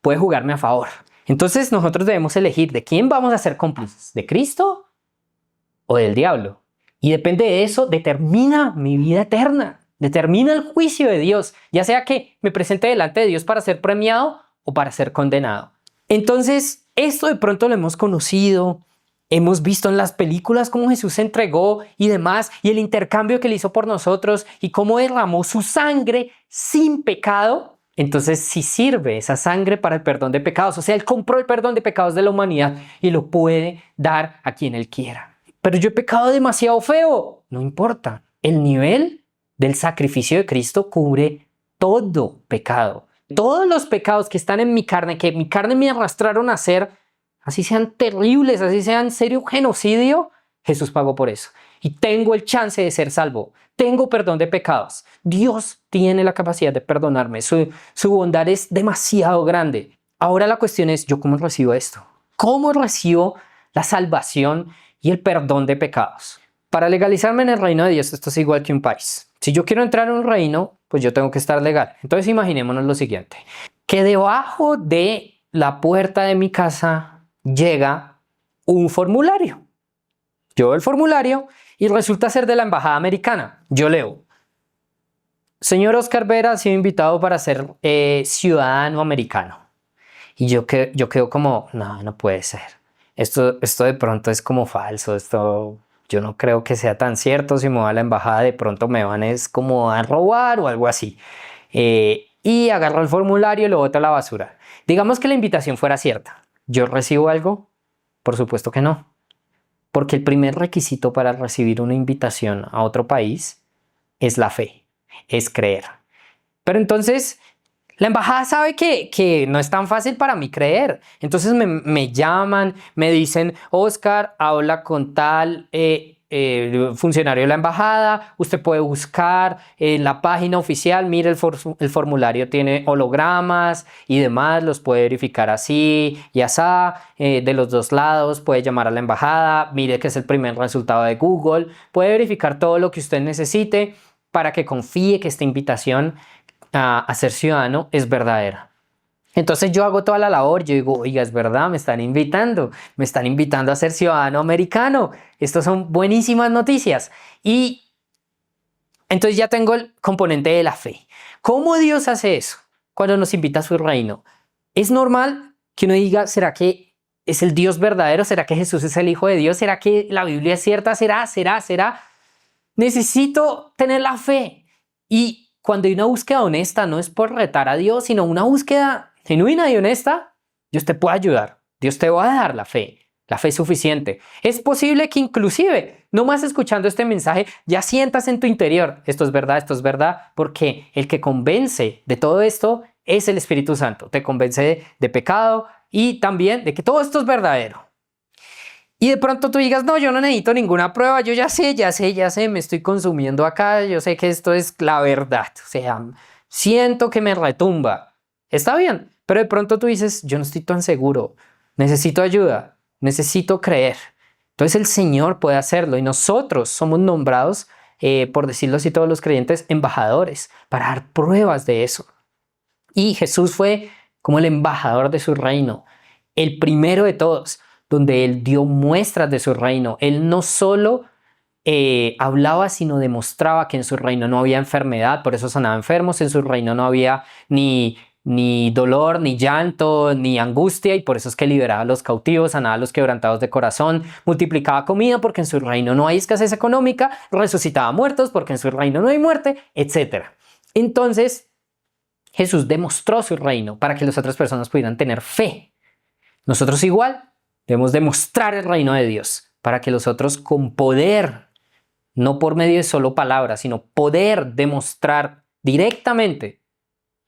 puede jugarme a favor. Entonces, nosotros debemos elegir de quién vamos a ser cómplices, ¿de Cristo o del diablo? Y depende de eso, determina mi vida eterna, determina el juicio de Dios, ya sea que me presente delante de Dios para ser premiado o para ser condenado. Entonces, esto de pronto lo hemos conocido, hemos visto en las películas cómo Jesús se entregó y demás, y el intercambio que Él hizo por nosotros, y cómo derramó su sangre sin pecado. Entonces, sí sirve esa sangre para el perdón de pecados. O sea, Él compró el perdón de pecados de la humanidad y lo puede dar a quien Él quiera. Pero yo he pecado demasiado feo. No importa. El nivel del sacrificio de Cristo cubre todo pecado. Todos los pecados que están en mi carne, que mi carne me arrastraron a hacer, así sean terribles, así sean serio genocidio, Jesús pagó por eso. Y tengo el chance de ser salvo. Tengo perdón de pecados. Dios tiene la capacidad de perdonarme. Su bondad es demasiado grande. Ahora la cuestión es, ¿yo cómo recibo esto? ¿Cómo recibo la salvación y el perdón de pecados? Para legalizarme en el reino de Dios, esto es igual que un país. Si yo quiero entrar en un reino, pues yo tengo que estar legal. Entonces imaginémonos lo siguiente, que debajo de la puerta de mi casa llega un formulario. Yo veo el formulario y resulta ser de la embajada americana. Yo leo: señor Oscar Vera ha sido invitado para ser ciudadano americano. Y yo quedo como, no puede ser. Esto de pronto es como falso, yo no creo que sea tan cierto. Si me voy a la embajada, de pronto me van como a robar o algo así. Y agarro el formulario y lo boto a la basura. Digamos que la invitación fuera cierta. ¿Yo recibo algo? Por supuesto que no. Porque el primer requisito para recibir una invitación a otro país es la fe, es creer. Pero entonces la embajada sabe que no es tan fácil para mí creer. Entonces me llaman, me dicen: Oscar, habla con tal funcionario de la embajada, usted puede buscar en la página oficial, mire el formulario tiene hologramas y demás, los puede verificar así y asá, de los dos lados, puede llamar a la embajada, mire que es el primer resultado de Google, puede verificar todo lo que usted necesite para que confíe que esta invitación a ser ciudadano es verdadera. Entonces yo hago toda la labor, yo digo: oiga, es verdad, me están invitando a ser ciudadano americano. Estas son buenísimas noticias. Y entonces ya tengo el componente de la fe. ¿Cómo Dios hace eso cuando nos invita a su reino? Es normal que uno diga: ¿será que es el Dios verdadero? ¿Será que Jesús es el Hijo de Dios? ¿Será que la Biblia es cierta? ¿Será? Necesito tener la fe. Y cuando hay una búsqueda honesta, no es por retar a Dios, sino una búsqueda genuina y honesta, Dios te puede ayudar. Dios te va a dar la fe suficiente. Es posible que inclusive, no más escuchando este mensaje, ya sientas en tu interior: esto es verdad, porque el que convence de todo esto es el Espíritu Santo. Te convence de pecado y también de que todo esto es verdadero. Y de pronto tú digas: no, yo no necesito ninguna prueba, yo ya sé, me estoy consumiendo acá, yo sé que esto es la verdad, o sea, siento que me retumba. Está bien, pero de pronto tú dices: yo no estoy tan seguro, necesito ayuda, necesito creer. Entonces el Señor puede hacerlo y nosotros somos nombrados, por decirlo así, todos los creyentes, embajadores, para dar pruebas de eso. Y Jesús fue como el embajador de su reino, el primero de todos, donde Él dio muestras de su reino. Él no solo hablaba, sino demostraba que en su reino no había enfermedad, por eso sanaba enfermos. En su reino no había ni dolor, ni llanto, ni angustia, y por eso es que liberaba a los cautivos, sanaba a los quebrantados de corazón, multiplicaba comida porque en su reino no hay escasez económica, resucitaba muertos porque en su reino no hay muerte, etc. Entonces, Jesús demostró su reino para que las otras personas pudieran tener fe. Nosotros igual debemos demostrar el reino de Dios para que los otros con poder, no por medio de solo palabras, sino poder demostrar directamente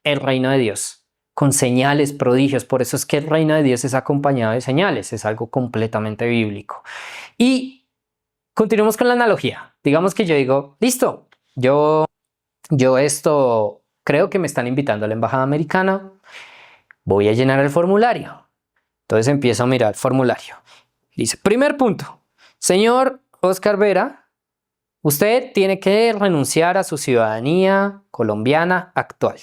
el reino de Dios con señales, prodigios. Por eso es que el reino de Dios es acompañado de señales, es algo completamente bíblico. Y continuemos con la analogía. Digamos que yo digo, listo, yo esto creo que me están invitando a la embajada americana, voy a llenar el formulario. Entonces empiezo a mirar el formulario. Dice, primer punto, señor Oscar Vera, usted tiene que renunciar a su ciudadanía colombiana actual.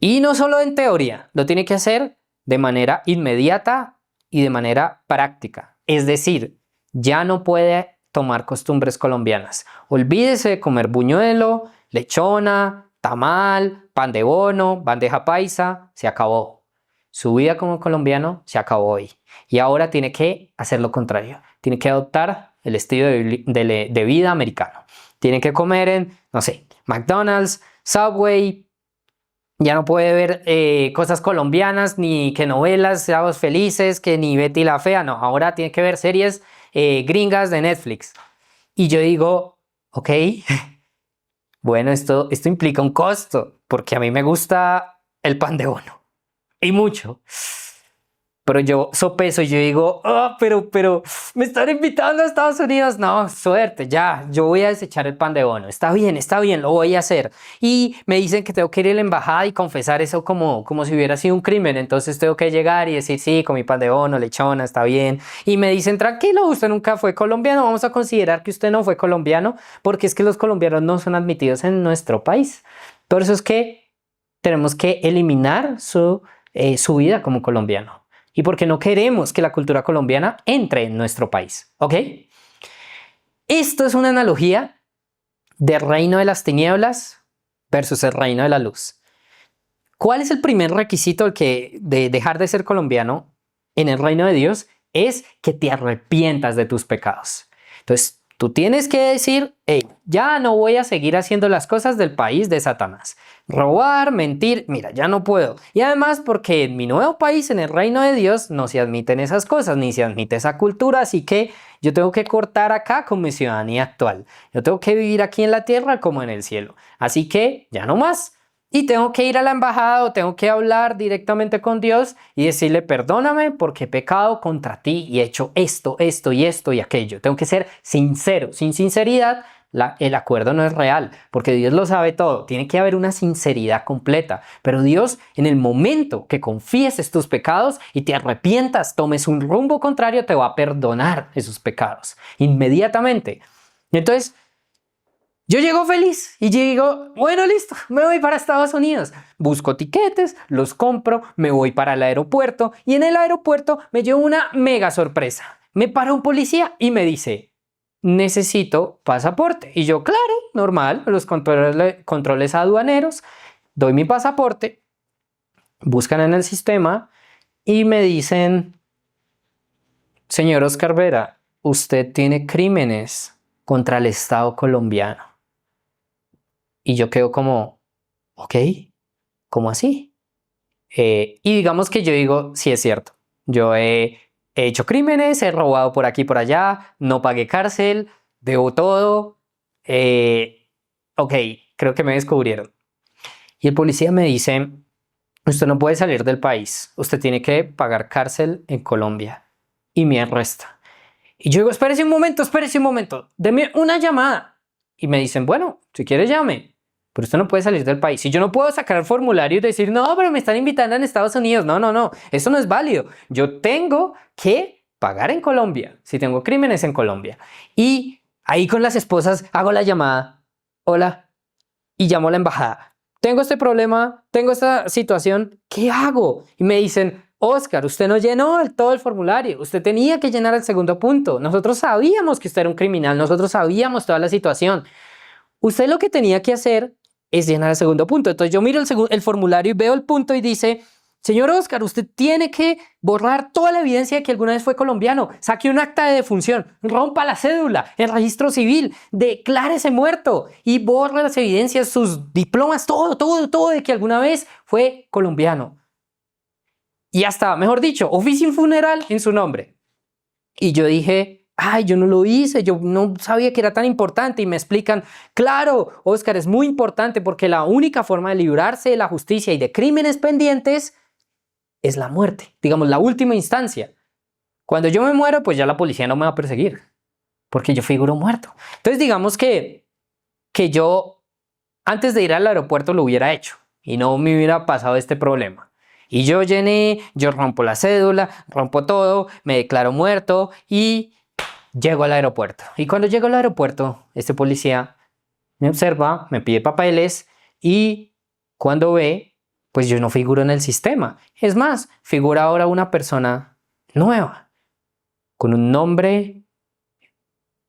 Y no solo en teoría, lo tiene que hacer de manera inmediata y de manera práctica. Es decir, ya no puede tomar costumbres colombianas. Olvídese de comer buñuelo, lechona, tamal, pan de bono, bandeja paisa, se acabó. Su vida como colombiano se acabó hoy. Y ahora tiene que hacer lo contrario. Tiene que adoptar el estilo de vida americano. Tiene que comer en, no sé, McDonald's, Subway. Ya no puede ver cosas colombianas, ni que novelas, Sábados Felices, que ni Betty la Fea. No, ahora tiene que ver series gringas de Netflix. Y yo digo, ok, bueno, esto implica un costo, porque a mí me gusta el pan de bono. Y mucho. Pero yo sopeso y yo digo, oh, pero me están invitando a Estados Unidos. No, suerte, ya, yo voy a desechar el pan de bono. Está bien, lo voy a hacer. Y me dicen que tengo que ir a la embajada y confesar eso como si hubiera sido un crimen. Entonces tengo que llegar y decir, sí, con mi pan de bono, lechona, está bien. Y me dicen, tranquilo, usted nunca fue colombiano. Vamos a considerar que usted no fue colombiano, porque es que los colombianos no son admitidos en nuestro país. Por eso es que tenemos que eliminar su vida como colombiano. Y porque no queremos que la cultura colombiana entre en nuestro país, ¿ok? Esto es una analogía del reino de las tinieblas versus el reino de la luz. ¿Cuál es el primer requisito de dejar de ser colombiano en el reino de Dios? Es que te arrepientas de tus pecados. Entonces, tú tienes que decir, hey, ya no voy a seguir haciendo las cosas del país de Satanás. Robar, mentir, mira, ya no puedo. Y además porque en mi nuevo país, en el reino de Dios, no se admiten esas cosas, ni se admite esa cultura, así que yo tengo que cortar acá con mi ciudadanía actual. Yo tengo que vivir aquí en la tierra como en el cielo. Así que ya no más. Y tengo que ir a la embajada o tengo que hablar directamente con Dios y decirle, perdóname porque he pecado contra ti y he hecho esto y aquello. Tengo que ser sincero. Sin sinceridad, el acuerdo no es real, porque Dios lo sabe todo. Tiene que haber una sinceridad completa. Pero Dios, en el momento que confieses tus pecados y te arrepientas, tomes un rumbo contrario, te va a perdonar esos pecados inmediatamente. Entonces, yo llego feliz y digo, bueno, listo, me voy para Estados Unidos. Busco tiquetes, los compro, me voy para el aeropuerto y en el aeropuerto me llevo una mega sorpresa. Me para un policía y me dice, necesito pasaporte. Y yo, claro, normal, los controles aduaneros, doy mi pasaporte, buscan en el sistema y me dicen, señor Oscar Vera, usted tiene crímenes contra el Estado colombiano. Y yo quedo como, ok, ¿cómo así? Y digamos que yo digo, sí es cierto, yo he hecho crímenes, he robado por aquí y por allá, no pagué cárcel, debo todo, ok, creo que me descubrieron. Y el policía me dice, usted no puede salir del país, usted tiene que pagar cárcel en Colombia. Y me arresta. Y yo digo, espérese un momento, deme una llamada. Y me dicen, bueno, si quiere llame. Pero usted no puede salir del país. Si yo no puedo sacar el formulario y decir, no, pero me están invitando en Estados Unidos. No. Eso no es válido. Yo tengo que pagar en Colombia. Si tengo crímenes en Colombia. Y ahí con las esposas hago la llamada. Hola. Y llamo a la embajada. Tengo este problema, tengo esta situación. ¿Qué hago? Y me dicen, Oscar, usted no llenó todo el formulario. Usted tenía que llenar el segundo punto. Nosotros sabíamos que usted era un criminal. Nosotros sabíamos toda la situación. Usted lo que tenía que hacer es llenar el segundo punto. Entonces yo miro el formulario y veo el punto y dice, señor Oscar, usted tiene que borrar toda la evidencia de que alguna vez fue colombiano. Saque un acta de defunción, rompa la cédula, el registro civil, declárese muerto y borre las evidencias, sus diplomas, todo de que alguna vez fue colombiano. Y hasta, mejor dicho, oficie un funeral en su nombre. Y yo dije, ay, yo no lo hice, yo no sabía que era tan importante. Y me explican, claro, Oscar, es muy importante porque la única forma de librarse de la justicia y de crímenes pendientes es la muerte, digamos, la última instancia. Cuando yo me muero, pues ya la policía no me va a perseguir, porque yo figuro muerto. Entonces, digamos que yo, antes de ir al aeropuerto, lo hubiera hecho y no me hubiera pasado este problema. Y yo llené, yo rompo la cédula, rompo todo, me declaro muerto y llego al aeropuerto. Y cuando llego al aeropuerto, este policía me observa, me pide papeles y cuando ve, pues yo no figuro en el sistema. Es más, figura ahora una persona nueva, con un nombre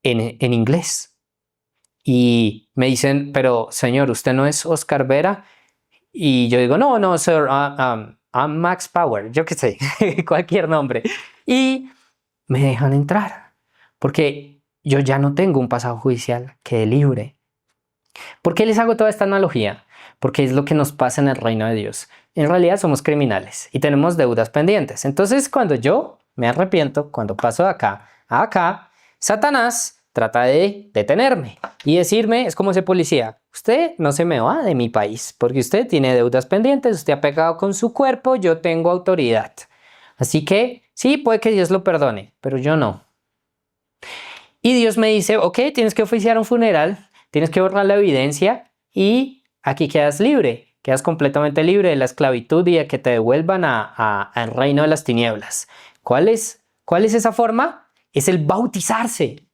en inglés. Y me dicen, pero señor, ¿usted no es Oscar Vera? Y yo digo, no, sir, I'm Max Power, yo qué sé, cualquier nombre. Y me dejan entrar, porque yo ya no tengo un pasado judicial, quedé libre. ¿Por qué les hago toda esta analogía? Porque es lo que nos pasa en el reino de Dios. En realidad somos criminales y tenemos deudas pendientes. Entonces, cuando yo me arrepiento, cuando paso de acá a acá, Satanás trata de detenerme y decirme, es como ese policía, usted no se me va de mi país porque usted tiene deudas pendientes, usted ha pecado con su cuerpo, yo tengo autoridad. Así que sí, puede que Dios lo perdone, pero yo no. Y Dios me dice, ok, tienes que oficiar un funeral, tienes que borrar la evidencia y aquí quedas libre, quedas completamente libre de la esclavitud y de que te devuelvan al reino de las tinieblas. ¿Cuál es esa forma? Es el bautizarse.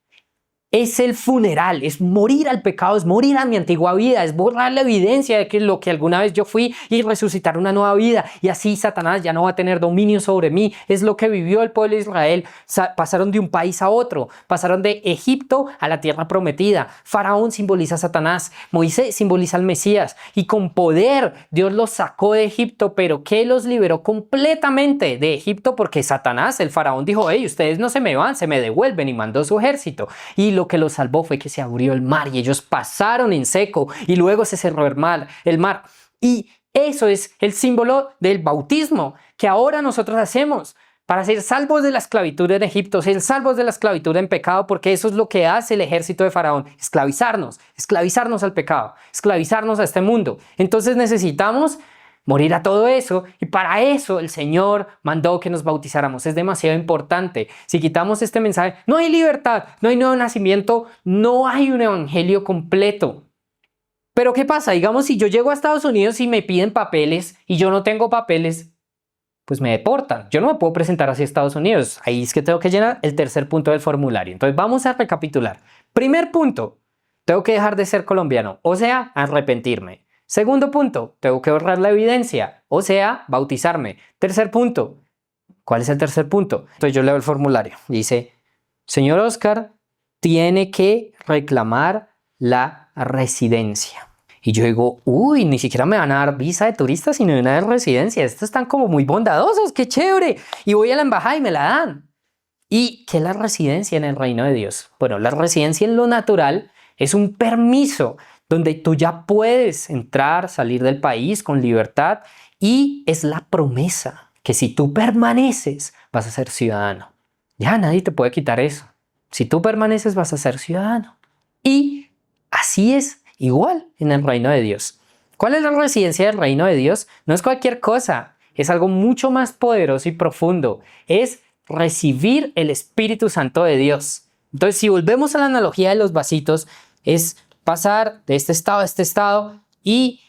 Es el funeral, es morir al pecado, es morir a mi antigua vida, es borrar la evidencia de que lo que alguna vez yo fui y resucitar una nueva vida. Y así Satanás ya no va a tener dominio sobre mí. Es lo que vivió el pueblo de Israel. Pasaron de un país a otro, pasaron de Egipto a la tierra prometida. Faraón simboliza a Satanás, Moisés simboliza al Mesías. Y con poder Dios los sacó de Egipto, pero que los liberó completamente de Egipto porque Satanás, el faraón, dijo, hey, ustedes no se me van, se me devuelven, y mandó su ejército. Y lo que los salvó fue que se abrió el mar y ellos pasaron en seco y luego se cerró el mar. Y eso es el símbolo del bautismo que ahora nosotros hacemos para ser salvos de la esclavitud en Egipto, ser salvos de la esclavitud en pecado, porque eso es lo que hace el ejército de Faraón, esclavizarnos al pecado, esclavizarnos a este mundo. Entonces necesitamos morir a todo eso, y para eso el Señor mandó que nos bautizáramos. Es demasiado importante. Si quitamos este mensaje, no hay libertad, no hay nuevo nacimiento, no hay un evangelio completo. Pero ¿qué pasa? Digamos, si yo llego a Estados Unidos y me piden papeles y yo no tengo papeles, pues me deportan. Yo no me puedo presentar hacia Estados Unidos. Ahí es que tengo que llenar el tercer punto del formulario. Entonces vamos a recapitular. Primer punto, tengo que dejar de ser colombiano, o sea, arrepentirme. Segundo punto, tengo que borrar la evidencia, o sea, bautizarme. Tercer punto, ¿cuál es el tercer punto? Entonces yo leo el formulario. Dice, señor Oscar, tiene que reclamar la residencia. Y yo digo, uy, ni siquiera me van a dar visa de turista, sino una de residencia. Estos están como muy bondadosos, qué chévere. Y voy a la embajada y me la dan. ¿Y qué es la residencia en el reino de Dios? Bueno, la residencia en lo natural es un permiso donde tú ya puedes entrar, salir del país con libertad, y es la promesa que si tú permaneces vas a ser ciudadano. Ya nadie te puede quitar eso. Si tú permaneces vas a ser ciudadano. Y así es igual en el reino de Dios. ¿Cuál es la residencia del reino de Dios? No es cualquier cosa, es algo mucho más poderoso y profundo. Es recibir el Espíritu Santo de Dios. Entonces, si volvemos a la analogía de los vasitos, es pasar de este estado a este estado y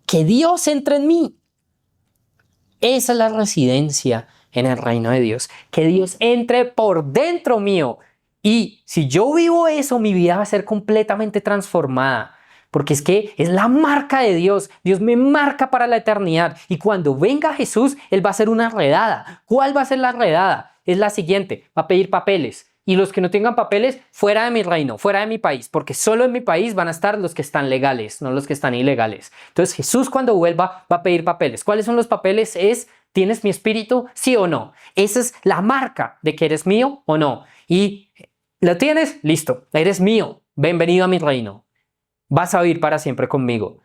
que Dios entre en mí. Esa es la residencia en el reino de Dios. Que Dios entre por dentro mío. Y si yo vivo eso, mi vida va a ser completamente transformada. Porque es que es la marca de Dios. Dios me marca para la eternidad. Y cuando venga Jesús, Él va a hacer una redada. ¿Cuál va a ser la redada? Es la siguiente. Va a pedir papeles. Y los que no tengan papeles, fuera de mi reino, fuera de mi país, porque solo en mi país van a estar los que están legales, no los que están ilegales. Entonces Jesús, cuando vuelva, va a pedir papeles. ¿Cuáles son los papeles? Es ¿Tienes mi espíritu? ¿Sí o no? Esa es la marca de que eres mío o no. Y ¿lo tienes? Listo, eres mío. Bienvenido a mi reino. Vas a vivir para siempre conmigo.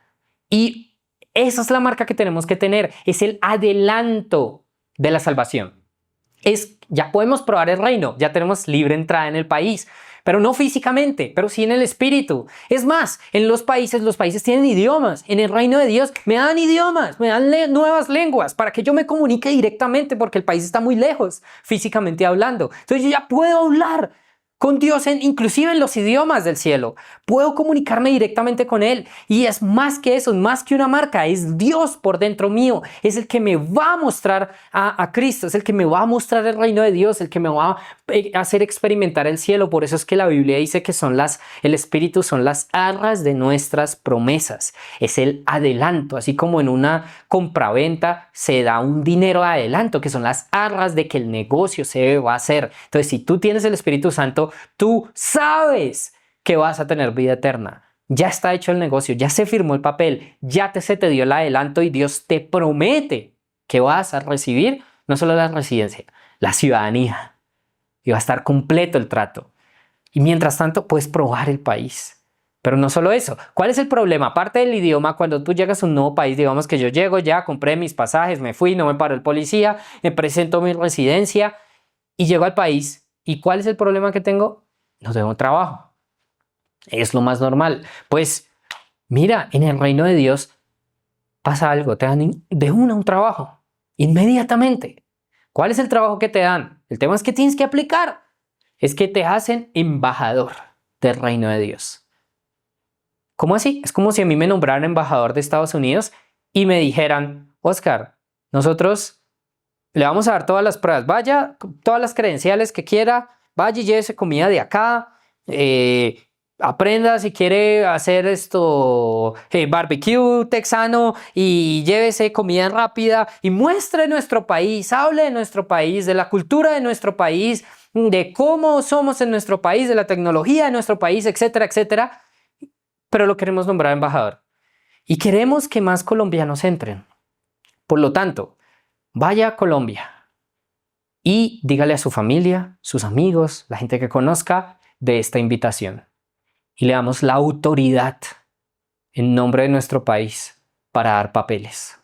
Y esa es la marca que tenemos que tener. Es el adelanto de la salvación. Ya podemos probar el reino, ya tenemos libre entrada en el país, pero no físicamente, pero sí en el espíritu. Es más, en los países tienen idiomas. En el reino de Dios me dan idiomas, me dan nuevas lenguas para que yo me comunique directamente porque el país está muy lejos, físicamente hablando. Entonces yo ya puedo hablar con Dios, inclusive en los idiomas del cielo. Puedo comunicarme directamente con Él. Y es más que eso, es más que una marca. Es Dios por dentro mío. Es el que me va a mostrar a Cristo. Es el que me va a mostrar el reino de Dios. El que me va a hacer experimentar el cielo. Por eso es que la Biblia dice que el Espíritu son las arras de nuestras promesas. Es el adelanto. Así como en una compraventa se da un dinero de adelanto, que son las arras de que el negocio se va a hacer. Entonces, si tú tienes el Espíritu Santo, tú sabes que vas a tener vida eterna. Ya está hecho el negocio, ya se firmó el papel, se te dio el adelanto y Dios te promete que vas a recibir no solo la residencia, la ciudadanía. Y va a estar completo el trato. Y mientras tanto puedes probar el país. Pero no solo eso. ¿Cuál es el problema? Aparte del idioma, cuando tú llegas a un nuevo país, digamos que yo llego ya, compré mis pasajes, me fui, no me paró el policía, me presento mi residencia y llego al país. ¿Y cuál es el problema que tengo? No tengo trabajo. Es lo más normal. Pues mira, en el reino de Dios pasa algo, te dan de un trabajo, inmediatamente. ¿Cuál es el trabajo que te dan? El tema es que tienes que aplicar. Es que te hacen embajador del reino de Dios. ¿Cómo así? Es como si a mí me nombraran embajador de Estados Unidos y me dijeran, Oscar, nosotros le vamos a dar todas las pruebas, vaya, todas las credenciales que quiera, vaya y llévese comida de acá, aprenda si quiere hacer barbecue texano y llévese comida rápida y muestre nuestro país, hable de nuestro país, de la cultura de nuestro país, de cómo somos en nuestro país, de la tecnología de nuestro país, etcétera, etcétera. Pero lo queremos nombrar embajador. Y queremos que más colombianos entren. Por lo tanto, vaya a Colombia y dígale a su familia, sus amigos, la gente que conozca de esta invitación. Y le damos la autoridad en nombre de nuestro país para dar papeles.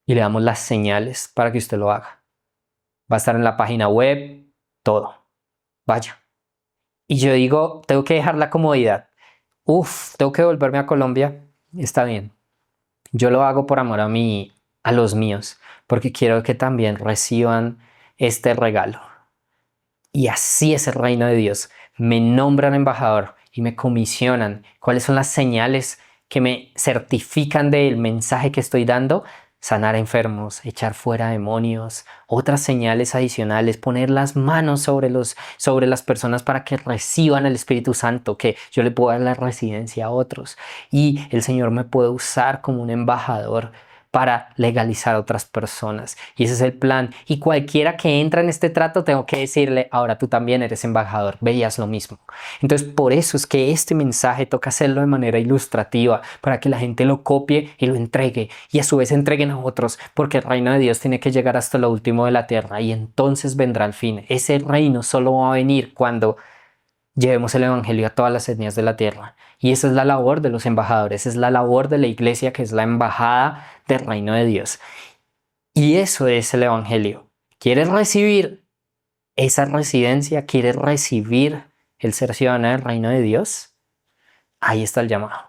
Y le damos las señales para que usted lo haga. Va a estar en la página web, todo. Vaya. Y yo digo, tengo que dejar la comodidad. Tengo que volverme a Colombia. Está bien. Yo lo hago por amor a los míos, porque quiero que también reciban este regalo. Y así es el reino de Dios. Me nombran embajador y me comisionan. ¿Cuáles son las señales que me certifican del mensaje que estoy dando? Sanar enfermos, echar fuera demonios, otras señales adicionales, poner las manos sobre las personas para que reciban el Espíritu Santo, que yo le puedo dar la residencia a otros. Y el Señor me puede usar como un embajador para legalizar a otras personas. Y ese es el plan. Y cualquiera que entra en este trato, tengo que decirle, ahora tú también eres embajador, veías lo mismo. Entonces, por eso es que este mensaje toca hacerlo de manera ilustrativa, para que la gente lo copie y lo entregue, y a su vez entreguen a otros, porque el reino de Dios tiene que llegar hasta lo último de la tierra, y entonces vendrá el fin. Ese reino solo va a venir cuando llevemos el evangelio a todas las etnias de la tierra. Y esa es la labor de los embajadores, es la labor de la iglesia, que es la embajada del reino de Dios. Y eso es el evangelio. ¿Quieres recibir esa residencia? ¿Quieres recibir el ser ciudadano del reino de Dios? Ahí está el llamado.